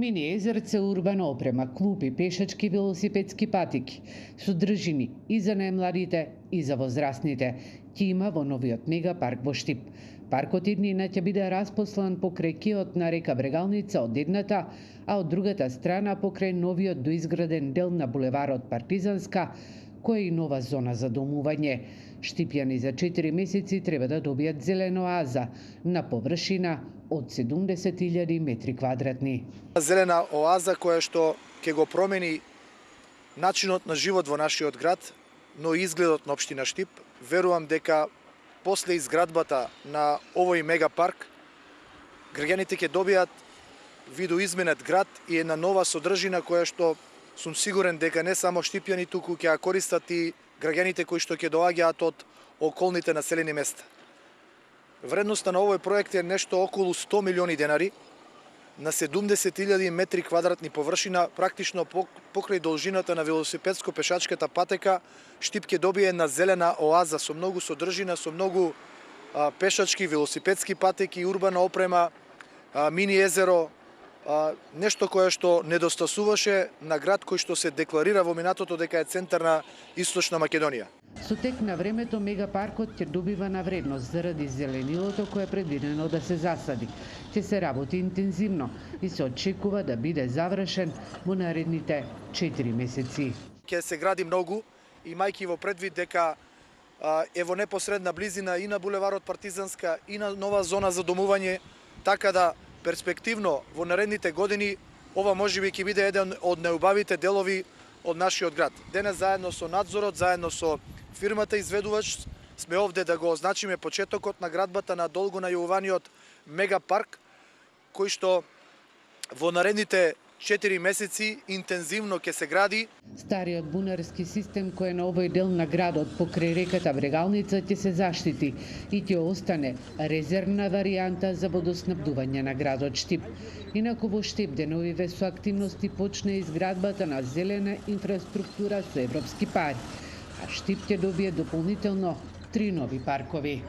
Мини езерце, урбана опрема, клупи, пешачки, велосипедски патики, содржини и за најмладите и за возрастните. Ќе има во новиот мегапарк во Штип. Паркот иднина ќе биде распослан покрај киот на река Брегалница од едната, а од другата страна покрај новиот доизграден дел на булеварот Партизанска, кој е и нова зона за домување. Штипјани за 4 месеци треба да добијат зелена оаза на површина од 70.000 метри квадратни. Зелена оаза која што ќе го промени начинот на живот во нашиот град, но и изгледот на општина Штип. Верувам дека после изградбата на овој мегапарк, граѓаните ќе добијат видоизменет град и една нова содржина која што сум сигурен дека не само штипјани туку ќе ја користат и граѓаните кои што ќе доаѓаат од околните населени места. Вредноста на овој проект е нешто околу 100 милиони денари на 70.000 метри квадратни површина, практично покрај должината на велосипедско-пешачката патека. Штип ќе добие една зелена оаза со многу содржина, со многу пешачки, велосипедски патеки, урбана опрема, мини езеро, нешто кое што недостасуваше на град кој што се декларира во минатото дека е центар на Источна Македонија. Со тек на времето мегапаркот ќе добива на вредност заради зеленилото кое е предвидено да се засади. Ќе се работи интензивно и се очекува да биде завршен во наредните 4 месеци. Ќе се гради многу, имајќи во предвид дека е во непосредна близина и на булеварот Партизанска и на нова зона за домување, така да перспективно во наредните години ова можеби ќе биде еден од најубавите делови од нашиот град. Денес заедно со надзорот, заедно со фирмата изведувач сме овде да го означиме почетокот на градбата на долго најавуваниот мегапарк, кој што во наредните 4 месеци интензивно ќе се гради. Стариот бунарски систем кој е на овој дел на градот покрај реката Брегалница ќе се заштити и ќе остане резервна варијанта за водоснабдување на градот Штип. Инаку во Штип деновиве со активности почне изградбата на зелена инфраструктура со европски пари, а Штип ќе добие дополнително 3 нови паркови.